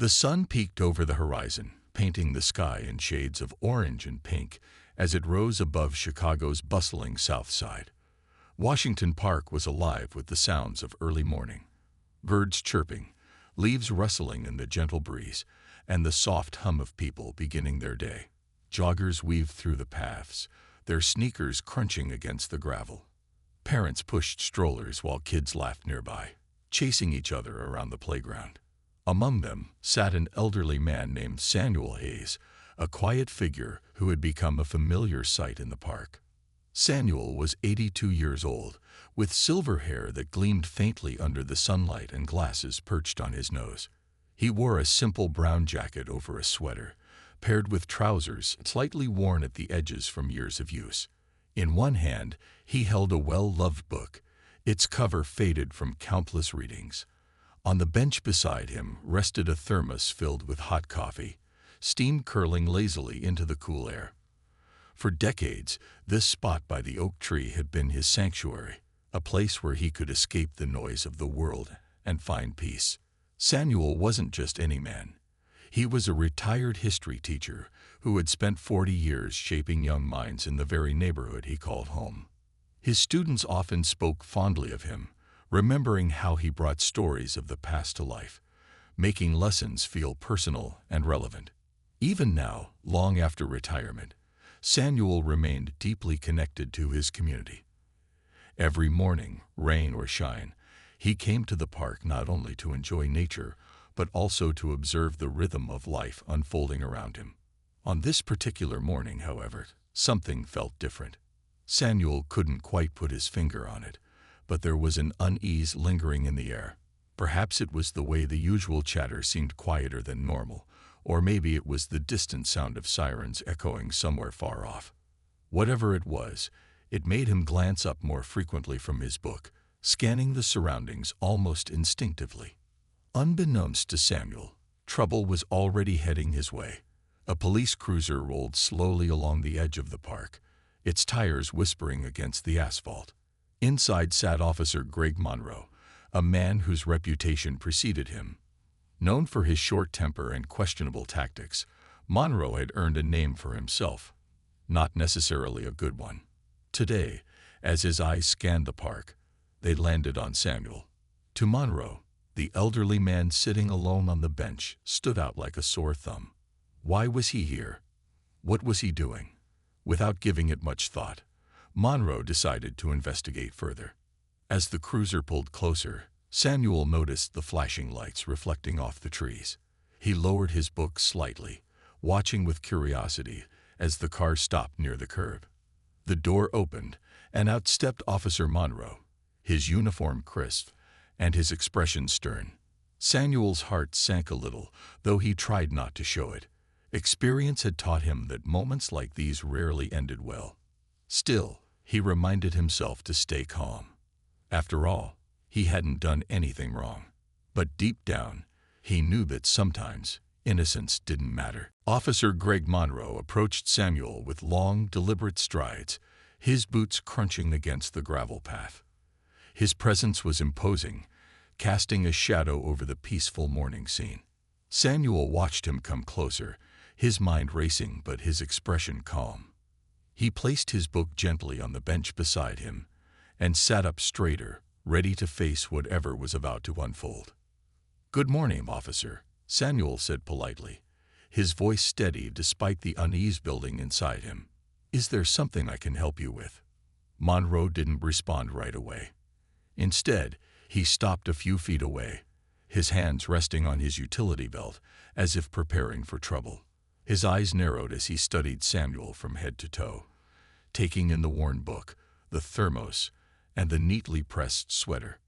The sun peeked over the horizon, painting the sky in shades of orange and pink as it rose above Chicago's bustling South Side. Washington Park was alive with the sounds of early morning. Birds chirping, leaves rustling in the gentle breeze, and the soft hum of people beginning their day. Joggers weaved through the paths, their sneakers crunching against the gravel. Parents pushed strollers while kids laughed nearby, chasing each other around the playground. Among them sat an elderly man named Samuel Hayes, a quiet figure who had become a familiar sight in the park. Samuel was 82 years old, with silver hair that gleamed faintly under the sunlight and glasses perched on his nose. He wore a simple brown jacket over a sweater, paired with trousers slightly worn at the edges from years of use. In one hand, he held a well-loved book, its cover faded from countless readings. On the bench beside him rested a thermos filled with hot coffee, steam curling lazily into the cool air. For decades, this spot by the oak tree had been his sanctuary, a place where he could escape the noise of the world and find peace. Samuel wasn't just any man. He was a retired history teacher who had spent 40 years shaping young minds in the very neighborhood he called home. His students often spoke fondly of him, remembering how he brought stories of the past to life, making lessons feel personal and relevant. Even now, long after retirement, Samuel remained deeply connected to his community. Every morning, rain or shine, he came to the park not only to enjoy nature, but also to observe the rhythm of life unfolding around him. On this particular morning, however, something felt different. Samuel couldn't quite put his finger on it, but there was an unease lingering in the air. Perhaps it was the way the usual chatter seemed quieter than normal, or maybe it was the distant sound of sirens echoing somewhere far off. Whatever it was, it made him glance up more frequently from his book, scanning the surroundings almost instinctively. Unbeknownst to Samuel, trouble was already heading his way. A police cruiser rolled slowly along the edge of the park, its tires whispering against the asphalt. Inside sat Officer Greg Monroe, a man whose reputation preceded him. Known for his short temper and questionable tactics, Monroe had earned a name for himself, not necessarily a good one. Today, as his eyes scanned the park, they landed on Samuel. To Monroe, the elderly man sitting alone on the bench stood out like a sore thumb. Why was he here? What was he doing? Without giving it much thought, Monroe decided to investigate further. As the cruiser pulled closer, Samuel noticed the flashing lights reflecting off the trees. He lowered his book slightly, watching with curiosity as the car stopped near the curb. The door opened, and out stepped Officer Monroe, his uniform crisp and his expression stern. Samuel's heart sank a little, though he tried not to show it. Experience had taught him that moments like these rarely ended well. Still, he reminded himself to stay calm. After all, he hadn't done anything wrong. But deep down, he knew that sometimes innocence didn't matter. Officer Greg Monroe approached Samuel with long, deliberate strides, his boots crunching against the gravel path. His presence was imposing, casting a shadow over the peaceful morning scene. Samuel watched him come closer, his mind racing but his expression calm. He placed his book gently on the bench beside him and sat up straighter, ready to face whatever was about to unfold. "Good morning, officer," Samuel said politely, his voice steady despite the unease building inside him. "Is there something I can help you with?" Monroe didn't respond right away. Instead, he stopped a few feet away, his hands resting on his utility belt, as if preparing for trouble. His eyes narrowed as he studied Samuel from head to toe, taking in the worn book, the thermos, and the neatly pressed sweater.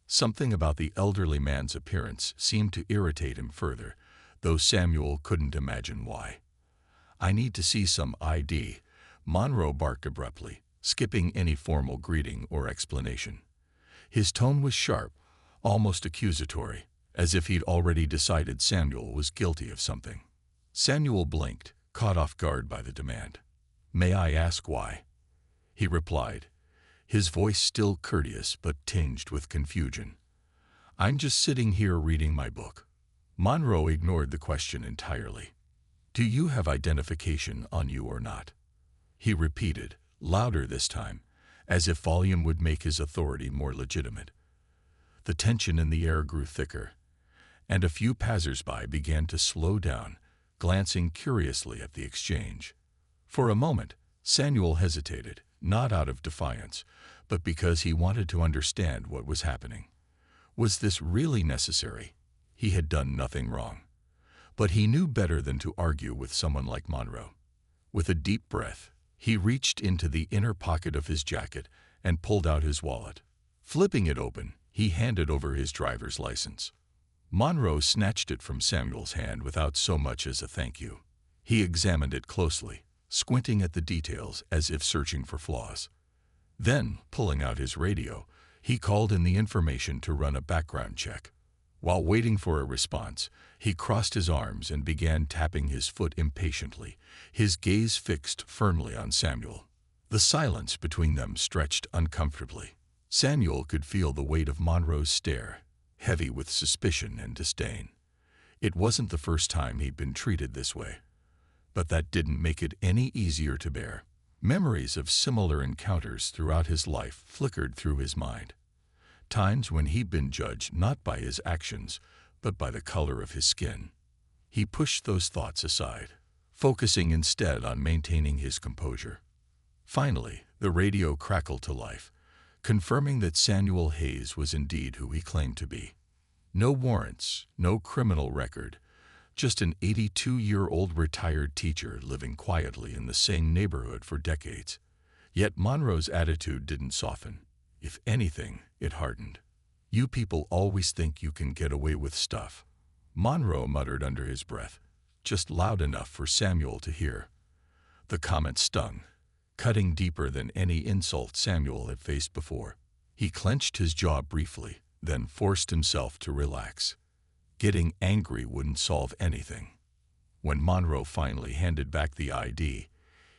Something about the elderly man's appearance seemed to irritate him further, though Samuel couldn't imagine why. "I need to see some ID," Monroe barked abruptly, skipping any formal greeting or explanation. His tone was sharp, almost accusatory, as if he'd already decided Samuel was guilty of something. Samuel blinked, caught off guard by the demand. "May I ask why?" he replied, his voice still courteous but tinged with confusion. "I'm just sitting here reading my book." Monroe ignored the question entirely. "Do you have identification on you or not?" he repeated, louder this time, as if volume would make his authority more legitimate. The tension in the air grew thicker, and a few passers-by began to slow down, glancing curiously at the exchange. For a moment, Samuel hesitated, not out of defiance, but because he wanted to understand what was happening. Was this really necessary? He had done nothing wrong. But he knew better than to argue with someone like Monroe. With a deep breath, he reached into the inner pocket of his jacket and pulled out his wallet. Flipping it open, he handed over his driver's license. Monroe snatched it from Samuel's hand without so much as a thank you. He examined it closely, squinting at the details as if searching for flaws. Then, pulling out his radio, he called in the information to run a background check. While waiting for a response, he crossed his arms and began tapping his foot impatiently, his gaze fixed firmly on Samuel. The silence between them stretched uncomfortably. Samuel could feel the weight of Monroe's stare, heavy with suspicion and disdain. It wasn't the first time he'd been treated this way, but that didn't make it any easier to bear. Memories of similar encounters throughout his life flickered through his mind. Times when he'd been judged not by his actions, but by the color of his skin. He pushed those thoughts aside, focusing instead on maintaining his composure. Finally, the radio crackled to life, confirming that Samuel Hayes was indeed who he claimed to be. No warrants, no criminal record, just an 82-year-old retired teacher living quietly in the same neighborhood for decades. Yet Monroe's attitude didn't soften. If anything, it hardened. "You people always think you can get away with stuff," Monroe muttered under his breath, just loud enough for Samuel to hear. The comment stung, cutting deeper than any insult Samuel had faced before. He clenched his jaw briefly, then forced himself to relax. Getting angry wouldn't solve anything. When Monroe finally handed back the ID,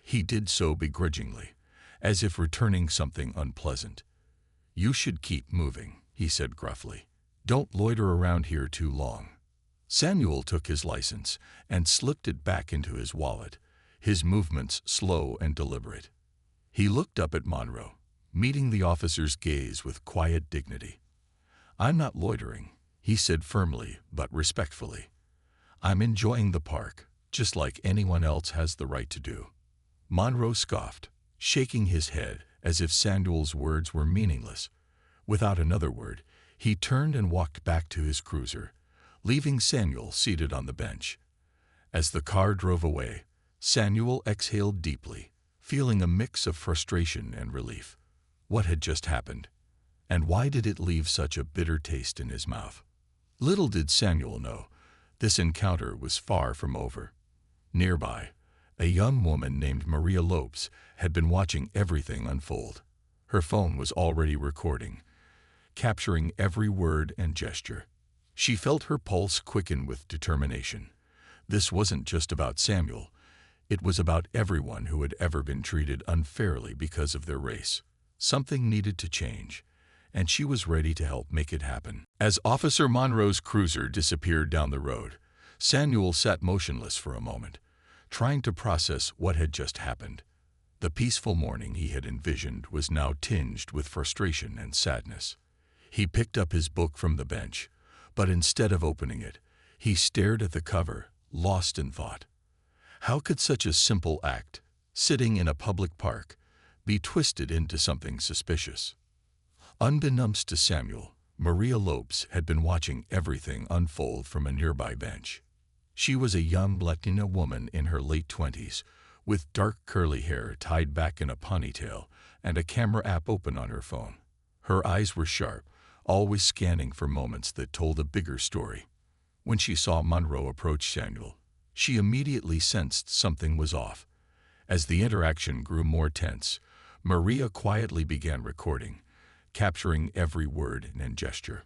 he did so begrudgingly, as if returning something unpleasant. "You should keep moving," he said gruffly. "Don't loiter around here too long." Samuel took his license and slipped it back into his wallet, his movements slow and deliberate. He looked up at Monroe, meeting the officer's gaze with quiet dignity. "I'm not loitering," he said firmly but respectfully. "I'm enjoying the park, just like anyone else has the right to do." Monroe scoffed, shaking his head as if Samuel's words were meaningless. Without another word, he turned and walked back to his cruiser, leaving Samuel seated on the bench. As the car drove away, Samuel exhaled deeply, feeling a mix of frustration and relief. What had just happened? And why did it leave such a bitter taste in his mouth? Little did Samuel know, this encounter was far from over. Nearby, a young woman named Maria Lopes had been watching everything unfold. Her phone was already recording, capturing every word and gesture. She felt her pulse quicken with determination. This wasn't just about Samuel. It was about everyone who had ever been treated unfairly because of their race. Something needed to change, and she was ready to help make it happen. As Officer Monroe's cruiser disappeared down the road, Samuel sat motionless for a moment, trying to process what had just happened. The peaceful morning he had envisioned was now tinged with frustration and sadness. He picked up his book from the bench, but instead of opening it, he stared at the cover, lost in thought. How could such a simple act, sitting in a public park, be twisted into something suspicious? Unbeknownst to Samuel, Maria Lopes had been watching everything unfold from a nearby bench. She was a young Latina woman in her late 20s, with dark curly hair tied back in a ponytail and a camera app open on her phone. Her eyes were sharp, always scanning for moments that told a bigger story. When she saw Monroe approach Samuel, she immediately sensed something was off. As the interaction grew more tense, Maria quietly began recording, capturing every word and gesture.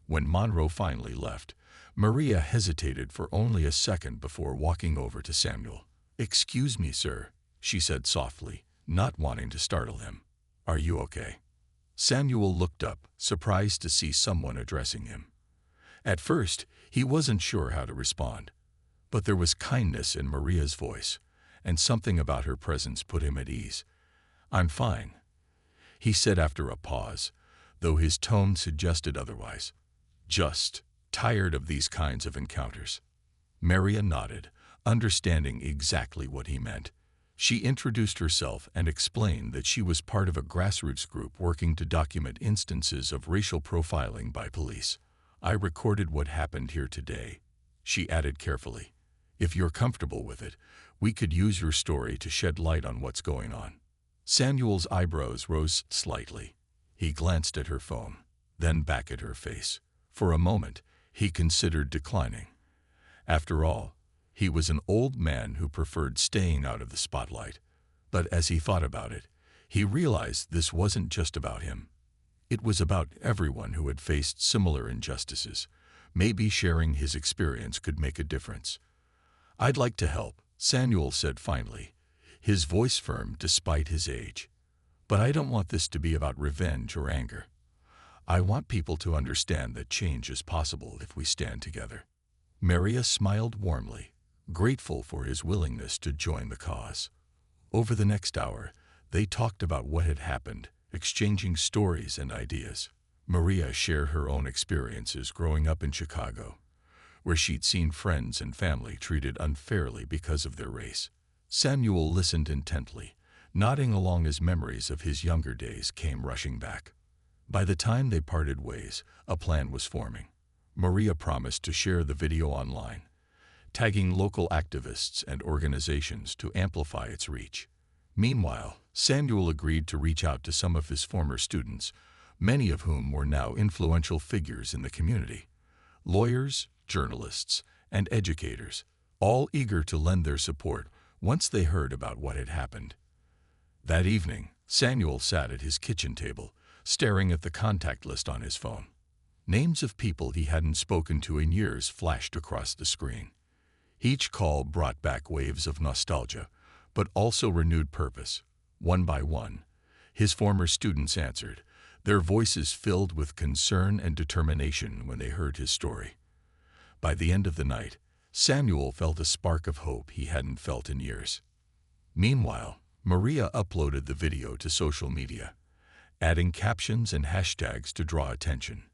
When Monroe finally left, Maria hesitated for only a second before walking over to Samuel. "Excuse me, sir," she said softly, not wanting to startle him. "Are you okay?" Samuel looked up, surprised to see someone addressing him. At first, he wasn't sure how to respond, but there was kindness in Maria's voice, and something about her presence put him at ease. "I'm fine," he said after a pause, though his tone suggested otherwise. "Just tired of these kinds of encounters." Maria nodded, understanding exactly what he meant. She introduced herself and explained that she was part of a grassroots group working to document instances of racial profiling by police. "I recorded what happened here today," she added carefully. "If you're comfortable with it, we could use your story to shed light on what's going on." Samuel's eyebrows rose slightly. He glanced at her phone, then back at her face. For a moment, he considered declining. After all, he was an old man who preferred staying out of the spotlight. But as he thought about it, he realized this wasn't just about him. It was about everyone who had faced similar injustices. Maybe sharing his experience could make a difference. "I'd like to help," Samuel said finally, his voice firm despite his age. "But I don't want this to be about revenge or anger. I want people to understand that change is possible if we stand together." Maria smiled warmly, grateful for his willingness to join the cause. Over the next hour, they talked about what had happened, exchanging stories and ideas. Maria shared her own experiences growing up in Chicago, where she'd seen friends and family treated unfairly because of their race. Samuel listened intently, nodding along as memories of his younger days came rushing back. By the time they parted ways, a plan was forming. Maria promised to share the video online, tagging local activists and organizations to amplify its reach. Meanwhile, Samuel agreed to reach out to some of his former students, many of whom were now influential figures in the community. Lawyers, journalists, and educators, all eager to lend their support once they heard about what had happened. That evening, Samuel sat at his kitchen table, staring at the contact list on his phone. Names of people he hadn't spoken to in years flashed across the screen. Each call brought back waves of nostalgia, but also renewed purpose. One by one, his former students answered, their voices filled with concern and determination when they heard his story. By the end of the night, Samuel felt a spark of hope he hadn't felt in years. Meanwhile, Maria uploaded the video to social media, adding captions and hashtags to draw attention.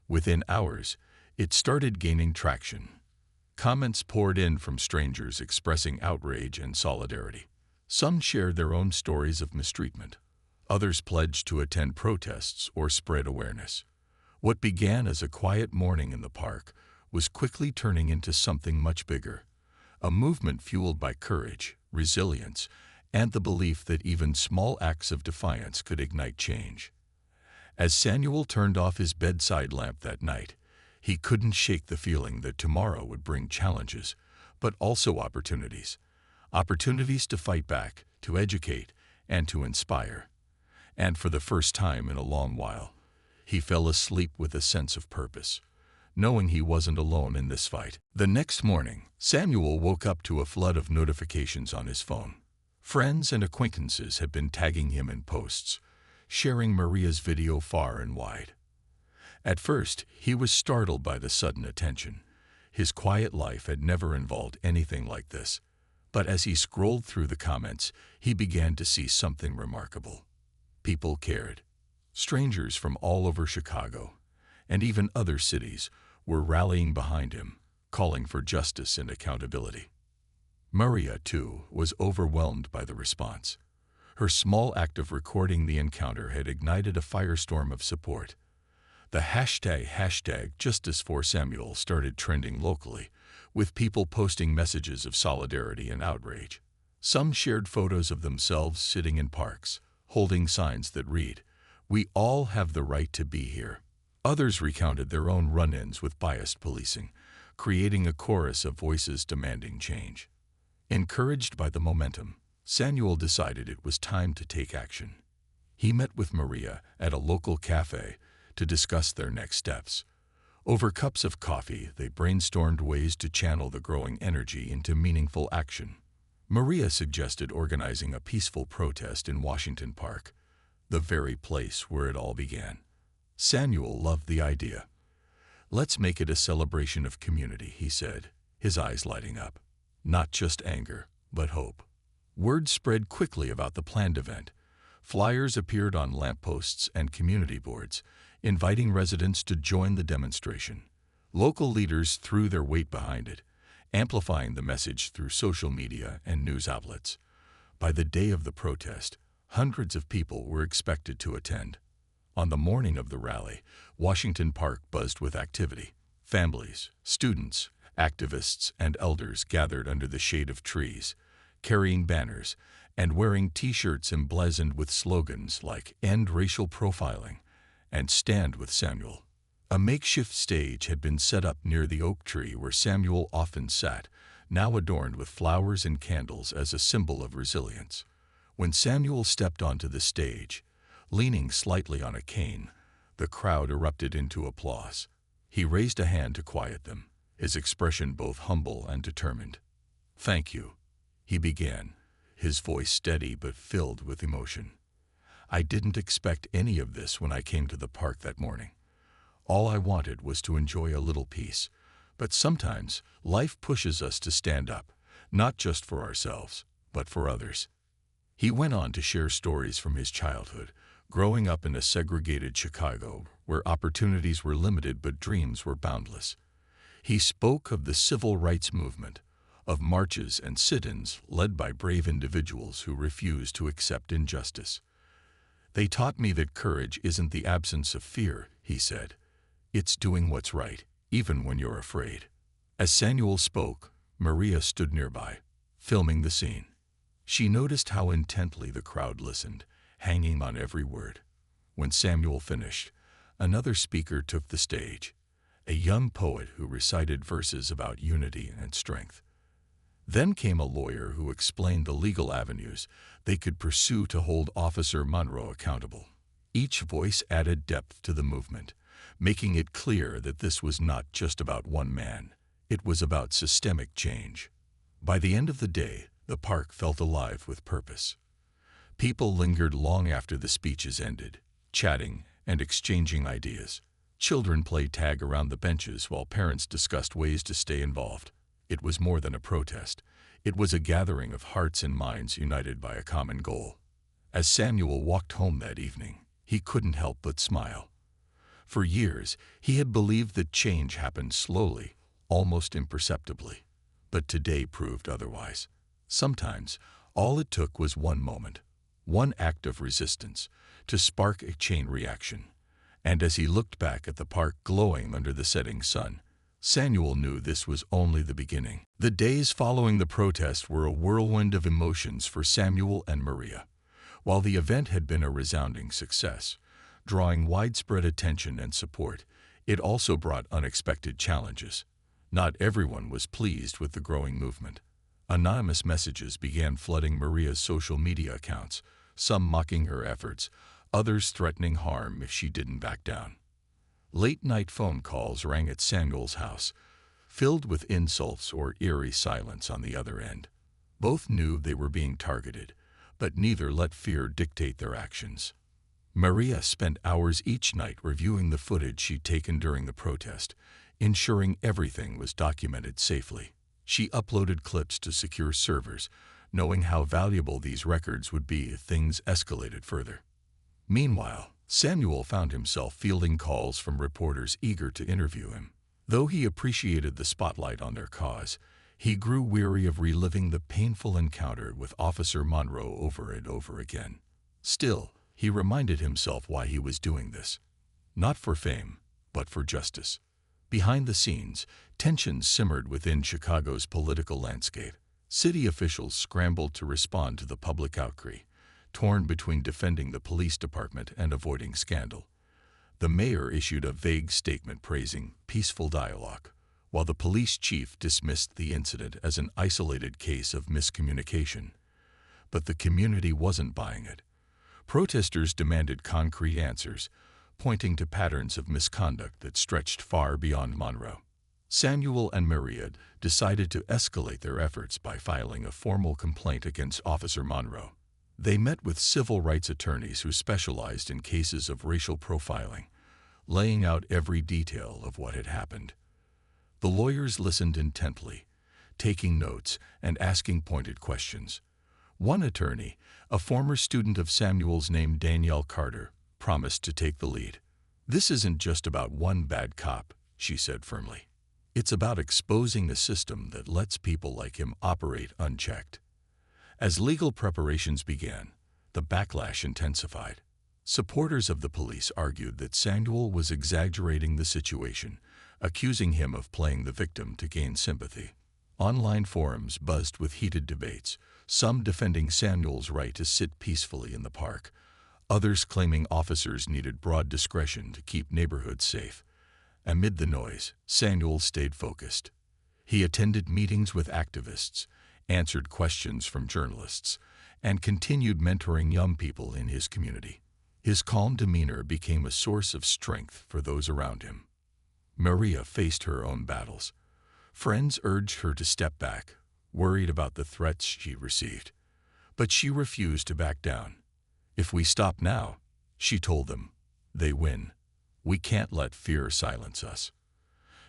Within hours, it started gaining traction. Comments poured in from strangers expressing outrage and solidarity. Some shared their own stories of mistreatment. Others pledged to attend protests or spread awareness. What began as a quiet morning in the park was quickly turning into something much bigger, a movement fueled by courage, resilience, and the belief that even small acts of defiance could ignite change. As Samuel turned off his bedside lamp that night, he couldn't shake the feeling that tomorrow would bring challenges, but also opportunities. Opportunities to fight back, to educate, and to inspire. And for the first time in a long while, he fell asleep with a sense of purpose, knowing he wasn't alone in this fight. The next morning, Samuel woke up to a flood of notifications on his phone. Friends and acquaintances had been tagging him in posts, sharing Maria's video far and wide. At first, he was startled by the sudden attention. His quiet life had never involved anything like this. But as he scrolled through the comments, he began to see something remarkable. People cared. Strangers from all over Chicago, and even other cities, were rallying behind him, calling for justice and accountability. Maria, too, was overwhelmed by the response. Her small act of recording the encounter had ignited a firestorm of support. The hashtag Justice for Samuel started trending locally, with people posting messages of solidarity and outrage. Some shared photos of themselves sitting in parks, holding signs that read, "We all have the right to be here." Others recounted their own run-ins with biased policing, creating a chorus of voices demanding change. Encouraged by the momentum, Samuel decided it was time to take action. He met with Maria at a local cafe to discuss their next steps. Over cups of coffee, they brainstormed ways to channel the growing energy into meaningful action. Maria suggested organizing a peaceful protest in Washington Park, the very place where it all began. Samuel loved the idea. "Let's make it a celebration of community," he said, his eyes lighting up. Not just anger, but hope. Word spread quickly about the planned event. Flyers appeared on lampposts and community boards, inviting residents to join the demonstration. Local leaders threw their weight behind it, amplifying the message through social media and news outlets. By the day of the protest, hundreds of people were expected to attend. On the morning of the rally, Washington Park buzzed with activity. Families, students, activists, and elders gathered under the shade of trees, carrying banners and wearing T-shirts emblazoned with slogans like "End Racial Profiling" and "Stand with Samuel." A makeshift stage had been set up near the oak tree where Samuel often sat, now adorned with flowers and candles as a symbol of resilience. When Samuel stepped onto the stage, leaning slightly on a cane, the crowd erupted into applause. He raised a hand to quiet them, his expression both humble and determined. "Thank you," he began, his voice steady but filled with emotion. "I didn't expect any of this when I came to the park that morning. All I wanted was to enjoy a little peace. But sometimes life pushes us to stand up, not just for ourselves, but for others." He went on to share stories from his childhood, growing up in a segregated Chicago where opportunities were limited but dreams were boundless. He spoke of the civil rights movement, of marches and sit-ins led by brave individuals who refused to accept injustice. "They taught me that courage isn't the absence of fear," he said. "It's doing what's right, even when you're afraid." As Samuel spoke, Maria stood nearby, filming the scene. She noticed how intently the crowd listened, hanging on every word. When Samuel finished, another speaker took the stage, a young poet who recited verses about unity and strength. Then came a lawyer who explained the legal avenues they could pursue to hold Officer Monroe accountable. Each voice added depth to the movement, making it clear that this was not just about one man. It was about systemic change. By the end of the day, the park felt alive with purpose. People lingered long after the speeches ended, chatting and exchanging ideas. Children played tag around the benches while parents discussed ways to stay involved. It was more than a protest. It was a gathering of hearts and minds united by a common goal. As Samuel walked home that evening, he couldn't help but smile. For years, he had believed that change happened slowly, almost imperceptibly. But today proved otherwise. Sometimes, all it took was one moment, one act of resistance, to spark a chain reaction. And as he looked back at the park glowing under the setting sun, Samuel knew this was only the beginning. The days following the protest were a whirlwind of emotions for Samuel and Maria. While the event had been a resounding success, drawing widespread attention and support, it also brought unexpected challenges. Not everyone was pleased with the growing movement. Anonymous messages began flooding Maria's social media accounts, some mocking her efforts, others threatening harm if she didn't back down. Late-night phone calls rang at Samuel's house, filled with insults or eerie silence on the other end. Both knew they were being targeted, but neither let fear dictate their actions. Maria spent hours each night reviewing the footage she'd taken during the protest, ensuring everything was documented safely. She uploaded clips to secure servers, knowing how valuable these records would be if things escalated further. Meanwhile, Samuel found himself fielding calls from reporters eager to interview him. Though he appreciated the spotlight on their cause, he grew weary of reliving the painful encounter with Officer Monroe over and over again. Still, he reminded himself why he was doing this. Not for fame, but for justice. Behind the scenes, tensions simmered within Chicago's political landscape. City officials scrambled to respond to the public outcry, torn between defending the police department and avoiding scandal. The mayor issued a vague statement praising peaceful dialogue, while the police chief dismissed the incident as an isolated case of miscommunication. But the community wasn't buying it. Protesters demanded concrete answers, pointing to patterns of misconduct that stretched far beyond Monroe. Samuel and Maria decided to escalate their efforts by filing a formal complaint against Officer Monroe. They met with civil rights attorneys who specialized in cases of racial profiling, laying out every detail of what had happened. The lawyers listened intently, taking notes and asking pointed questions. One attorney, a former student of Samuel's named Danielle Carter, promised to take the lead. "This isn't just about one bad cop," she said firmly. "It's about exposing a system that lets people like him operate unchecked." As legal preparations began, the backlash intensified. Supporters of the police argued that Samuel was exaggerating the situation, accusing him of playing the victim to gain sympathy. Online forums buzzed with heated debates, some defending Samuel's right to sit peacefully in the park, others claiming officers needed broad discretion to keep neighborhoods safe. Amid the noise, Samuel stayed focused. He attended meetings with activists, answered questions from journalists, and continued mentoring young people in his community. His calm demeanor became a source of strength for those around him. Maria faced her own battles. Friends urged her to step back, worried about the threats she received. But she refused to back down. "If we stop now," she told them, "they win. We can't let fear silence us."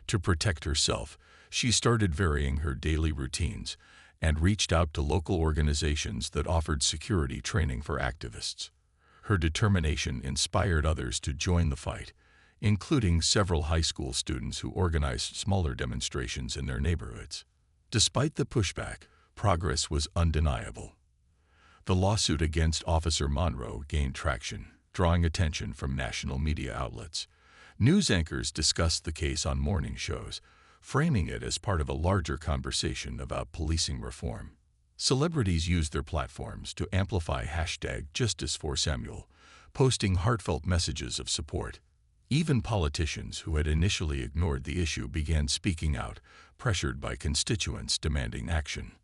To protect herself, she started varying her daily routines and reached out to local organizations that offered security training for activists. Her determination inspired others to join the fight, including several high school students who organized smaller demonstrations in their neighborhoods. Despite the pushback, progress was undeniable. The lawsuit against Officer Monroe gained traction, drawing attention from national media outlets. News anchors discussed the case on morning shows, framing it as part of a larger conversation about policing reform. Celebrities used their platforms to amplify #JusticeForSamuel, posting heartfelt messages of support. Even politicians who had initially ignored the issue began speaking out, pressured by constituents demanding action.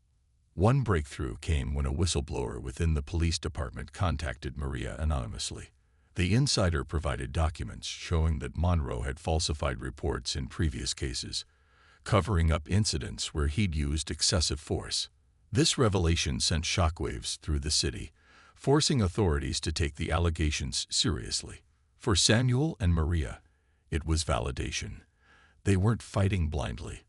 One breakthrough came when a whistleblower within the police department contacted Maria anonymously. The insider provided documents showing that Monroe had falsified reports in previous cases, covering up incidents where he'd used excessive force. This revelation sent shockwaves through the city, forcing authorities to take the allegations seriously. For Samuel and Maria, it was validation. They weren't fighting blindly.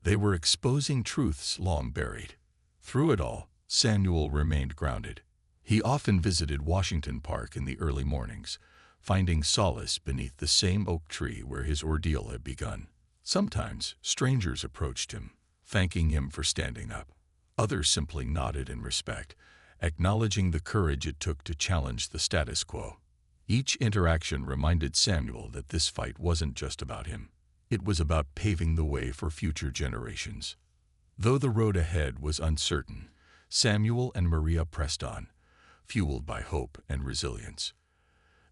They were exposing truths long buried. Through it all, Samuel remained grounded. He often visited Washington Park in the early mornings, finding solace beneath the same oak tree where his ordeal had begun. Sometimes, strangers approached him, thanking him for standing up. Others simply nodded in respect, acknowledging the courage it took to challenge the status quo. Each interaction reminded Samuel that this fight wasn't just about him. It was about paving the way for future generations. Though the road ahead was uncertain, Samuel and Maria pressed on, fueled by hope and resilience.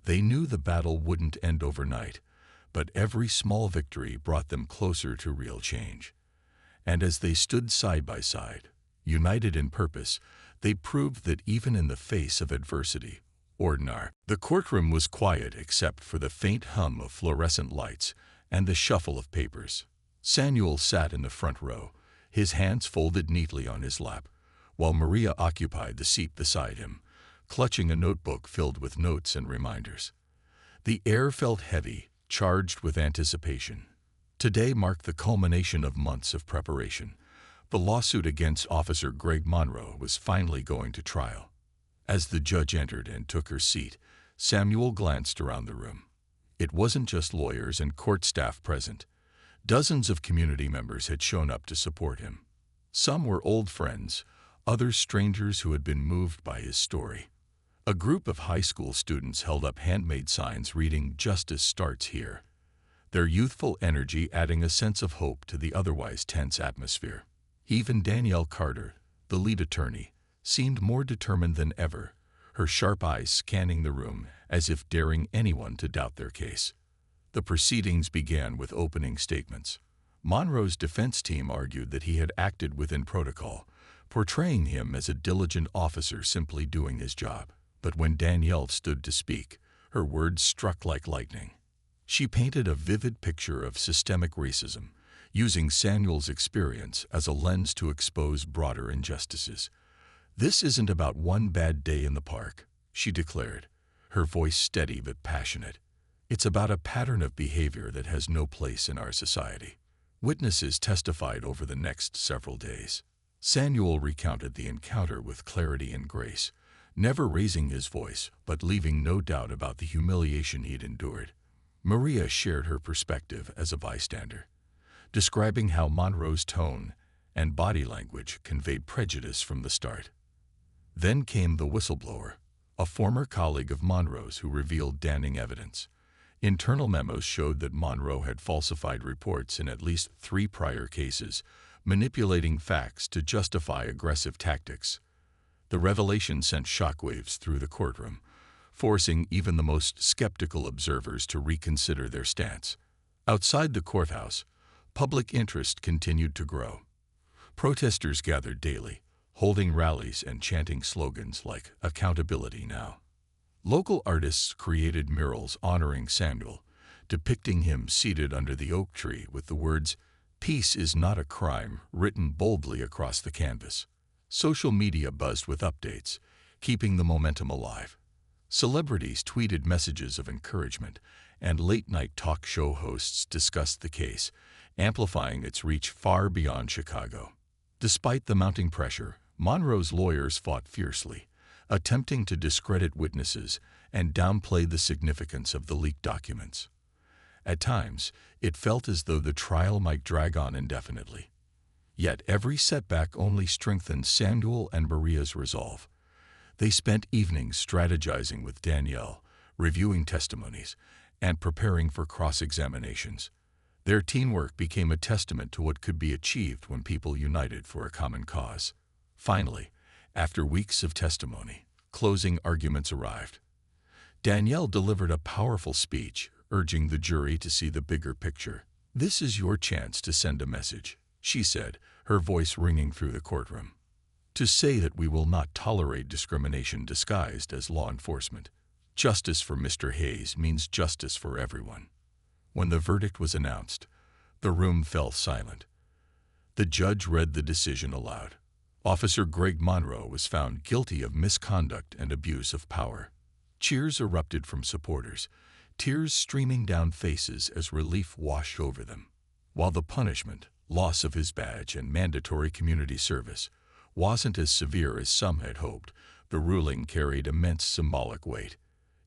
They knew the battle wouldn't end overnight, but every small victory brought them closer to real change. And as they stood side by side, united in purpose, they proved that even in the face of adversity, the courtroom was quiet except for the faint hum of fluorescent lights and the shuffle of papers. Samuel sat in the front row, his hands folded neatly on his lap, while Maria occupied the seat beside him, clutching a notebook filled with notes and reminders. The air felt heavy, charged with anticipation. Today marked the culmination of months of preparation. The lawsuit against Officer Greg Monroe was finally going to trial. As the judge entered and took her seat, Samuel glanced around the room. It wasn't just lawyers and court staff present. Dozens of community members had shown up to support him. Some were old friends, others strangers who had been moved by his story. A group of high school students held up handmade signs reading "Justice starts here," their youthful energy adding a sense of hope to the otherwise tense atmosphere. Even Danielle Carter, the lead attorney, seemed more determined than ever, her sharp eyes scanning the room as if daring anyone to doubt their case. The proceedings began with opening statements. Monroe's defense team argued that he had acted within protocol, portraying him as a diligent officer simply doing his job. But when Danielle stood to speak, her words struck like lightning. She painted a vivid picture of systemic racism, using Samuel's experience as a lens to expose broader injustices. "This isn't about one bad day in the park," she declared, her voice steady but passionate. It's about a pattern of behavior that has no place in our society. Witnesses testified over the next several days. Samuel recounted the encounter with clarity and grace, never raising his voice but leaving no doubt about the humiliation he'd endured. Maria shared her perspective as a bystander, describing how Monroe's tone and body language conveyed prejudice from the start. Then came the whistleblower, a former colleague of Monroe's who revealed damning evidence. Internal memos showed that Monroe had falsified reports in at least 3 prior cases, manipulating facts to justify aggressive tactics. The revelation sent shockwaves through the courtroom, forcing even the most skeptical observers to reconsider their stance. Outside the courthouse, public interest continued to grow. Protesters gathered daily, holding rallies and chanting slogans like "Accountability Now." Local artists created murals honoring Samuel, depicting him seated under the oak tree with the words, "Peace is not a crime," written boldly across the canvas. Social media buzzed with updates, keeping the momentum alive. Celebrities tweeted messages of encouragement, and late-night talk show hosts discussed the case, amplifying its reach far beyond Chicago. Despite the mounting pressure, Monroe's lawyers fought fiercely, attempting to discredit witnesses and downplay the significance of the leaked documents. At times, it felt as though the trial might drag on indefinitely. Yet every setback only strengthened Samuel and Maria's resolve. They spent evenings strategizing with Danielle, reviewing testimonies, and preparing for cross-examinations. Their teamwork became a testament to what could be achieved when people united for a common cause. Finally, after weeks of testimony, closing arguments arrived. Danielle delivered a powerful speech, urging the jury to see the bigger picture. "This is your chance to send a message," she said, her voice ringing through the courtroom. "To say that we will not tolerate discrimination disguised as law enforcement. Justice for Mr. Hayes means justice for everyone." When the verdict was announced, the room fell silent. The judge read the decision aloud. Officer Greg Monroe was found guilty of misconduct and abuse of power. Cheers erupted from supporters, tears streaming down faces as relief washed over them. While the punishment, loss of his badge and mandatory community service, wasn't as severe as some had hoped, the ruling carried immense symbolic weight.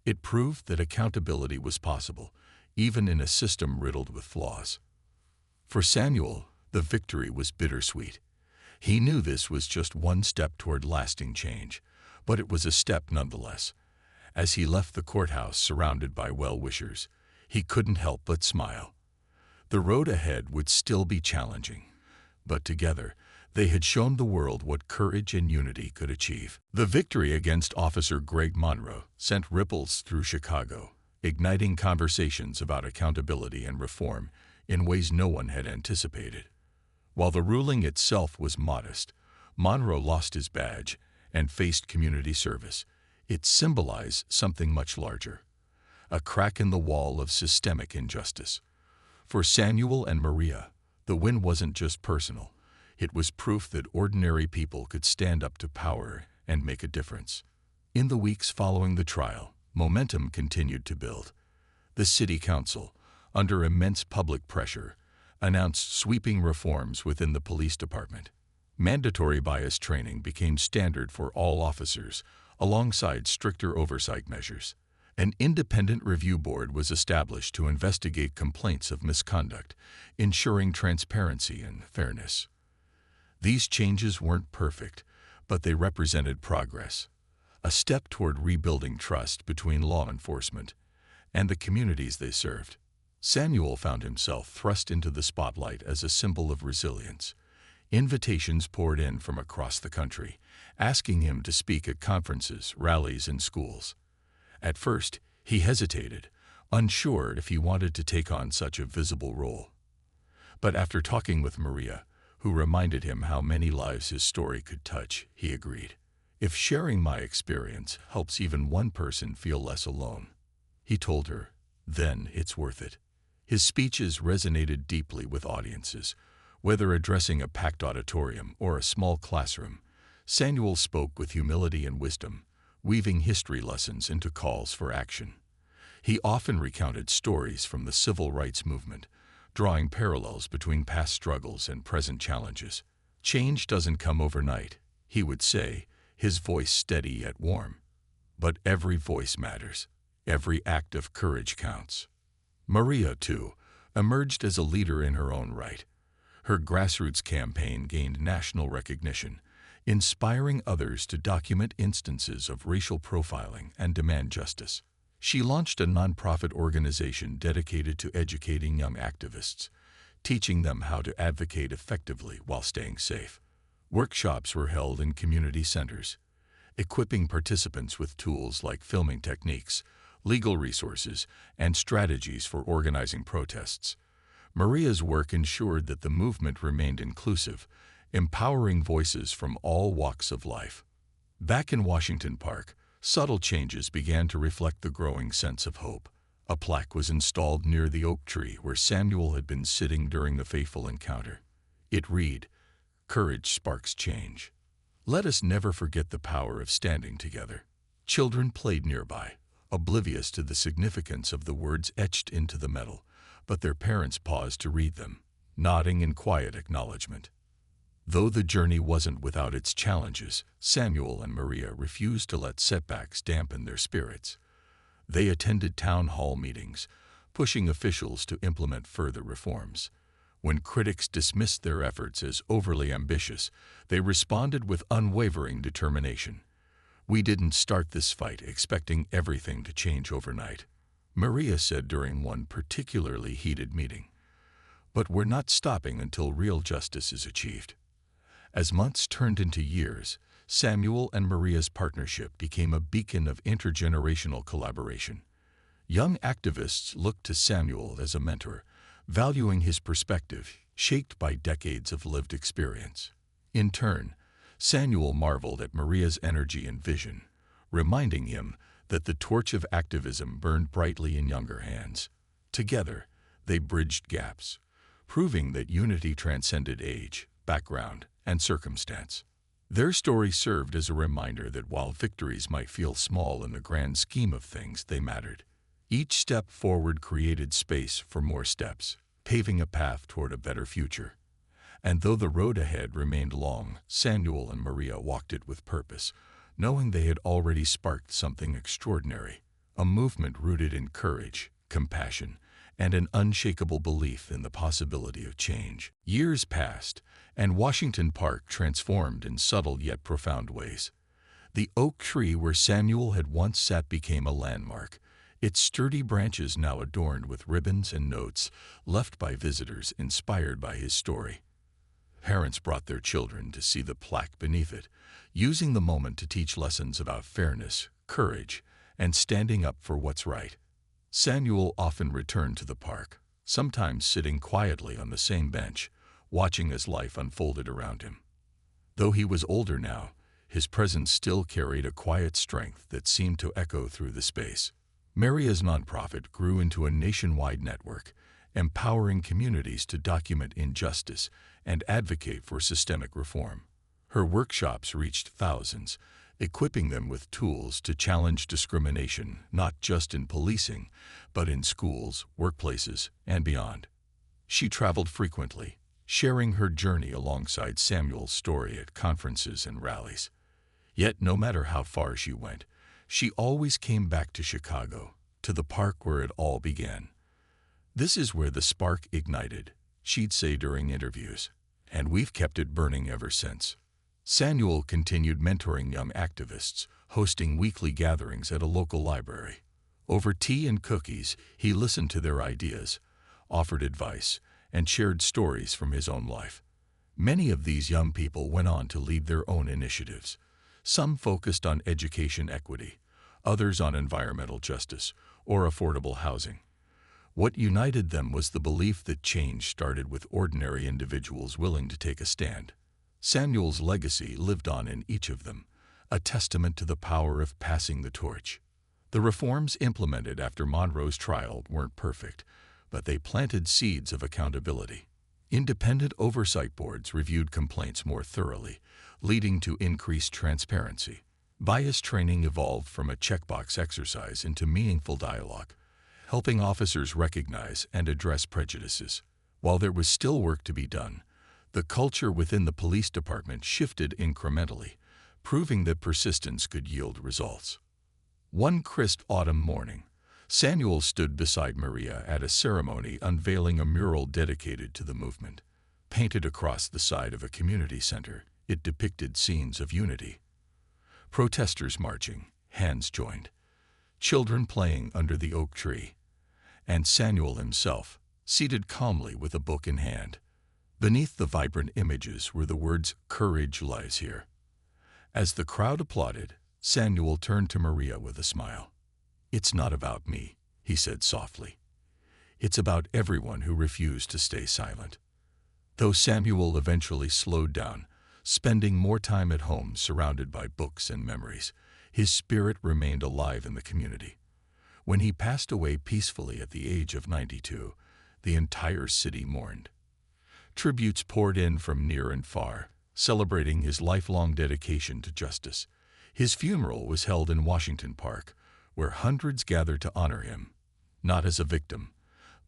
It proved that accountability was possible, even in a system riddled with flaws. For Samuel, the victory was bittersweet. He knew this was just one step toward lasting change, but it was a step nonetheless. As he left the courthouse surrounded by well-wishers, he couldn't help but smile. The road ahead would still be challenging, but together, they had shown the world what courage and unity could achieve. The victory against Officer Greg Monroe sent ripples through Chicago, igniting conversations about accountability and reform in ways no one had anticipated. While the ruling itself was modest, Monroe lost his badge and faced community service. It symbolized something much larger, a crack in the wall of systemic injustice. For Samuel and Maria, the win wasn't just personal. It was proof that ordinary people could stand up to power and make a difference. In the weeks following the trial, momentum continued to build. The city council, under immense public pressure, announced sweeping reforms within the police department. Mandatory bias training became standard for all officers, alongside stricter oversight measures. An independent review board was established to investigate complaints of misconduct, ensuring transparency and fairness. These changes weren't perfect, but they represented progress, a step toward rebuilding trust between law enforcement and the communities they served. Samuel found himself thrust into the spotlight as a symbol of resilience. Invitations poured in from across the country, asking him to speak at conferences, rallies, and schools. At first, he hesitated, unsure if he wanted to take on such a visible role. But after talking with Maria, who reminded him how many lives his story could touch, he agreed. "If sharing my experience helps even one person feel less alone," he told her, "then it's worth it." His speeches resonated deeply with audiences. Whether addressing a packed auditorium or a small classroom, Samuel spoke with humility and wisdom, weaving history lessons into calls for action. He often recounted stories from the civil rights movement, drawing parallels between past struggles and present challenges. Change doesn't come overnight, he would say, his voice steady yet warm. But every voice matters. Every act of courage counts. Maria, too, emerged as a leader in her own right. Her grassroots campaign gained national recognition, inspiring others to document instances of racial profiling and demand justice. She launched a nonprofit organization dedicated to educating young activists, teaching them how to advocate effectively while staying safe. Workshops were held in community centers, equipping participants with tools like filming techniques, legal resources, and strategies for organizing protests. Maria's work ensured that the movement remained inclusive, empowering voices from all walks of life. Back in Washington Park, subtle changes began to reflect the growing sense of hope. A plaque was installed near the oak tree where Samuel had been sitting during the fateful encounter. It read, "Courage sparks change. Let us never forget the power of standing together." Children played nearby, oblivious to the significance of the words etched into the metal, but their parents paused to read them, nodding in quiet acknowledgement. Though the journey wasn't without its challenges, Samuel and Maria refused to let setbacks dampen their spirits. They attended town hall meetings, pushing officials to implement further reforms. When critics dismissed their efforts as overly ambitious, they responded with unwavering determination. "We didn't start this fight expecting everything to change overnight," Maria said during one particularly heated meeting. "But we're not stopping until real justice is achieved." As months turned into years, Samuel and Maria's partnership became a beacon of intergenerational collaboration. Young activists looked to Samuel as a mentor, valuing his perspective, shaped by decades of lived experience. In turn, Samuel marveled at Maria's energy and vision, reminding him that the torch of activism burned brightly in younger hands. Together, they bridged gaps, proving that unity transcended age, background, and circumstance. Their story served as a reminder that while victories might feel small in the grand scheme of things, they mattered. Each step forward created space for more steps, paving a path toward a better future. And though the road ahead remained long, Samuel and Maria walked it with purpose, knowing they had already sparked something extraordinary, a movement rooted in courage, compassion, and an unshakable belief in the possibility of change. Years passed, and Washington Park transformed in subtle yet profound ways. The oak tree where Samuel had once sat became a landmark, its sturdy branches now adorned with ribbons and notes left by visitors inspired by his story. Parents brought their children to see the plaque beneath it, using the moment to teach lessons about fairness, courage, and standing up for what's right. Samuel often returned to the park, sometimes sitting quietly on the same bench, watching as life unfolded around him. Though he was older now, his presence still carried a quiet strength that seemed to echo through the space. Maria's nonprofit grew into a nationwide network, empowering communities to document injustice and advocate for systemic reform. Her workshops reached thousands, equipping them with tools to challenge discrimination not just in policing, but in schools, workplaces, and beyond. She traveled frequently, sharing her journey alongside Samuel's story at conferences and rallies. Yet no matter how far she went, she always came back to Chicago, to the park where it all began. "This is where the spark ignited," she'd say during interviews, "and we've kept it burning ever since." Samuel continued mentoring young activists, hosting weekly gatherings at a local library. Over tea and cookies, he listened to their ideas, offered advice, and shared stories from his own life. Many of these young people went on to lead their own initiatives. Some focused on education equity, others on environmental justice or affordable housing. What united them was the belief that change started with ordinary individuals willing to take a stand. Samuel's legacy lived on in each of them, a testament to the power of passing the torch. The reforms implemented after Monroe's trial weren't perfect, but they planted seeds of accountability. Independent oversight boards reviewed complaints more thoroughly, leading to increased transparency. Bias training evolved from a checkbox exercise into meaningful dialogue, helping officers recognize and address prejudices. While there was still work to be done, the culture within the police department shifted incrementally, proving that persistence could yield results. One crisp autumn morning, Samuel stood beside Maria at a ceremony unveiling a mural dedicated to the movement. Painted across the side of a community center, it depicted scenes of unity. Protesters marching, hands joined, children playing under the oak tree, and Samuel himself, seated calmly with a book in hand. Beneath the vibrant images were the words, "Courage lies here." As the crowd applauded, Samuel turned to Maria with a smile. "It's not about me," he said softly. "It's about everyone who refused to stay silent." Though Samuel eventually slowed down, spending more time at home surrounded by books and memories, his spirit remained alive in the community. When he passed away peacefully at the age of 92, the entire city mourned. Tributes poured in from near and far, celebrating his lifelong dedication to justice. His funeral was held in Washington Park, where hundreds gathered to honor him, not as a victim,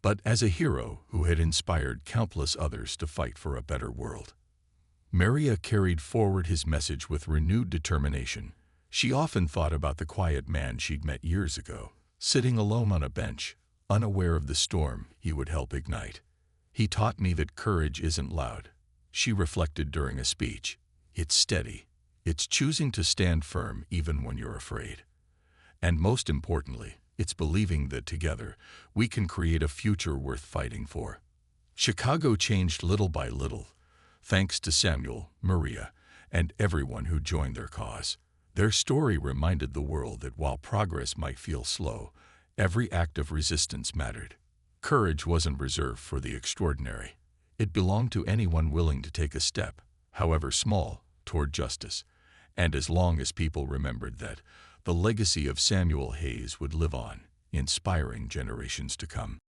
but as a hero who had inspired countless others to fight for a better world. Maria carried forward his message with renewed determination. She often thought about the quiet man she'd met years ago, sitting alone on a bench, unaware of the storm he would help ignite. "He taught me that courage isn't loud," she reflected during a speech. "It's steady. It's choosing to stand firm even when you're afraid. And most importantly, it's believing that together we can create a future worth fighting for." Chicago changed little by little, thanks to Samuel, Maria, and everyone who joined their cause. Their story reminded the world that while progress might feel slow, every act of resistance mattered. Courage wasn't reserved for the extraordinary. It belonged to anyone willing to take a step, however small, toward justice. And as long as people remembered that, the legacy of Samuel Hayes would live on, inspiring generations to come.